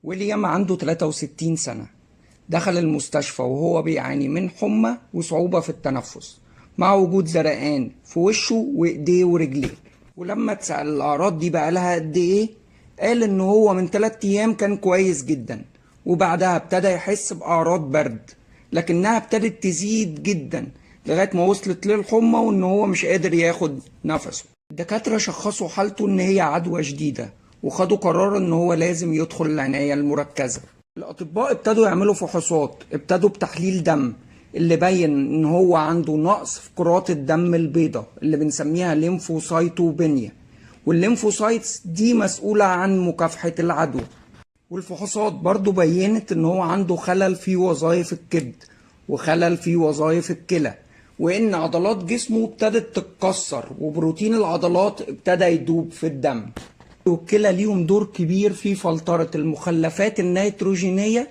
ويليام عنده 63 سنة. دخل المستشفى وهو بيعاني من حمى وصعوبة في التنفس مع وجود زرقان في وشه وإيديه ورجليه. ولما اتسأل الأعراض دي بقالها قد إيه، قال إن هو من 3 أيام كان كويس جدا، وبعدها ابتدى يحس بأعراض برد لكنها ابتدت تزيد جدا لغاية ما وصلت للحمى وإن هو مش قادر ياخد نفسه. الدكاترة شخصوا حالته إن هي عدوى شديدة وخدوا قرار إن هو لازم يدخل العناية المركزة. الأطباء ابتدوا يعملوا فحوصات، ابتدوا بتحليل دم اللي بين إن هو عنده نقص في كرات الدم البيضاء اللي بنسميها ليمفوسايتوبينيا، والليمفوسايتس دي مسؤولة عن مكافحة العدوى. والفحوصات برضو بينت إن هو عنده خلل في وظائف الكبد وخلل في وظائف الكلى، وإن عضلات جسمه ابتدت تتكسر وبروتين العضلات ابتدى يدوب في الدم. والكلى ليهم دور كبير في فلترة المخلفات النيتروجينية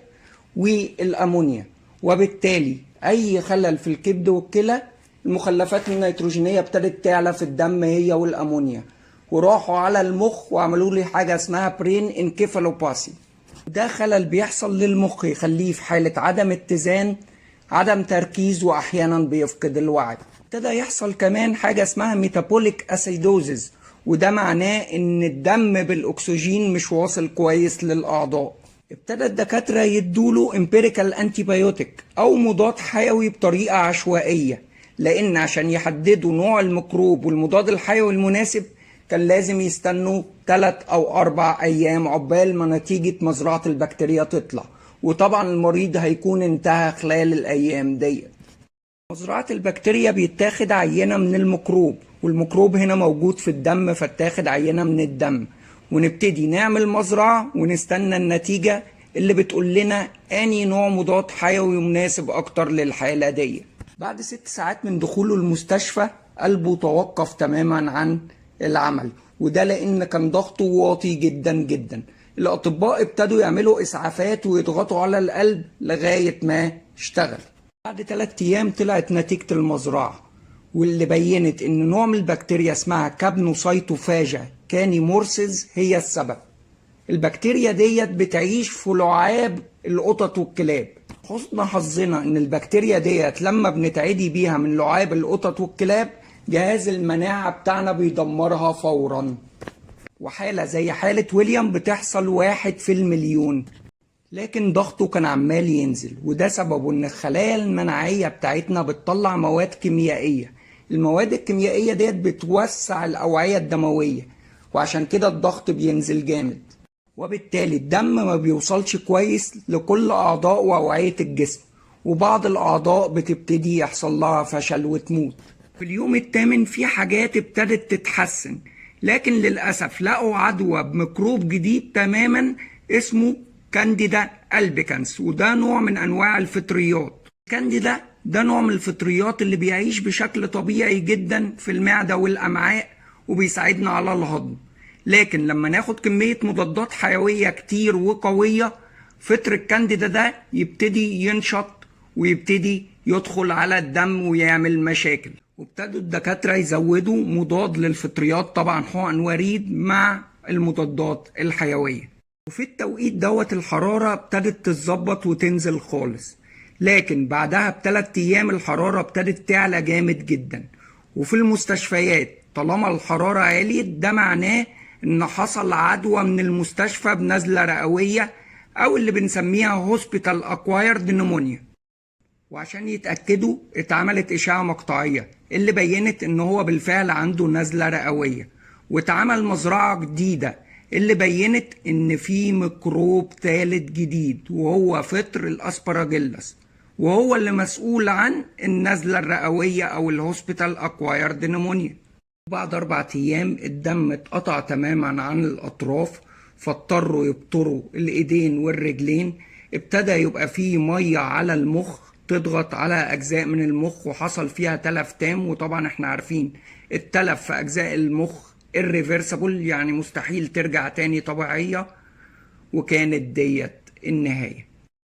والأمونيا، وبالتالي أي خلل في الكبد والكلى المخلفات النيتروجينية ابتدت تعلى في الدم هي والأمونيا، وراحوا على المخ وعملوا لي حاجة اسمها برين انكيفالوباسي. ده خلل بيحصل للمخ يخليه في حالة عدم اتزان، عدم تركيز، وأحيانا بيفقد الوعي. ابتدى يحصل كمان حاجة اسمها ميتابوليك أسيدوزيس، وده معناه ان الدم بالاكسجين مش واصل كويس للاعضاء. ابتدى الدكاتره يدوله امبيريكال انتيبيوتيك او مضاد حيوي بطريقه عشوائيه، لان عشان يحددوا نوع الميكروب والمضاد الحيوي المناسب كان لازم يستنوا 3 أو 4 أيام عقبال ما نتيجه مزرعه البكتيريا تطلع، وطبعا المريض هيكون انتهى خلال الايام دي. مزرعة البكتيريا بيتاخد عينة من الميكروب، والميكروب هنا موجود في الدم، فاتاخد عينة من الدم، ونبتدي نعمل مزرعة ونستنى النتيجة اللي بتقول لنا أني نوع مضاد حيوي مناسب أكتر للحالة دي. بعد 6 ساعات من دخوله المستشفى قلبه توقف تماما عن العمل، وده لأن كان ضغطه واطي جدا جدا. الأطباء ابتدوا يعملوا إسعافات ويضغطوا على القلب لغاية ما اشتغل. بعد 3 أيام طلعت نتيجة المزرعة، واللي بينت إن نوع من البكتيريا اسمها كابنوسايتوفاجا كانيمورسيس هي السبب. البكتيريا ديت بتعيش في لعاب القطط والكلاب. حسن حظنا إن البكتيريا ديت لما بنتعدي بيها من لعاب القطط والكلاب جهاز المناعة بتاعنا بيدمرها فورا. وحالة زي حالة ويليام بتحصل 1 في المليون، لكن ضغطه كان عمال ينزل، وده سببه ان الخلايا المناعية بتاعتنا بتطلع مواد كيميائية. المواد الكيميائية ديت بتوسع الأوعية الدموية، وعشان كده الضغط بينزل جامد، وبالتالي الدم ما بيوصلش كويس لكل أعضاء وأوعية الجسم، وبعض الأعضاء بتبتدي يحصل لها فشل وتموت. في اليوم الثامن في حاجات ابتدت تتحسن، لكن للأسف لقوا عدوى بميكروب جديد تماما اسمه كانديدا البيكانس، وده نوع من انواع الفطريات. كانديدا ده نوع من الفطريات اللي بيعيش بشكل طبيعي جدا في المعدة والامعاء وبيساعدنا على الهضم، لكن لما ناخد كمية مضادات حيوية كتير وقوية فطر الكانديدا ده يبتدي ينشط ويبتدي يدخل على الدم ويعمل مشاكل. وابتدوا الدكاترة يزودوا مضاد للفطريات، طبعا حقن وريد مع المضادات الحيوية. وفي التوقيت دوت الحرارة ابتدت تتظبط وتنزل خالص، لكن بعدها ب3 أيام الحرارة ابتدت تعلى جامد جدا. وفي المستشفيات طالما الحرارة عالية ده معناه ان حصل عدوى من المستشفى بنزلة رئوية او اللي بنسميها هوسبيتال اكوايرد نمونيا. وعشان يتأكدوا اتعملت إشعة مقطعية اللي بينت ان هو بالفعل عنده نزلة رئوية، واتعمل مزرعة جديدة اللي بينت ان في ميكروب ثالث جديد وهو فطر الاسبراجيلاس، وهو اللي مسؤول عن النزلة الرئوية او الهوسبيتال اكوايرد نمونيا. بعد 4 أيام الدم اتقطع تماما عن الاطراف، فاضطروا يبتروا الايدين والرجلين. ابتدى يبقى فيه مية على المخ تضغط على اجزاء من المخ وحصل فيها تلف تام، وطبعا احنا عارفين التلف في اجزاء المخ irreversible يعني مستحيل ترجع تاني طبيعية، وكانت ديت النهاية.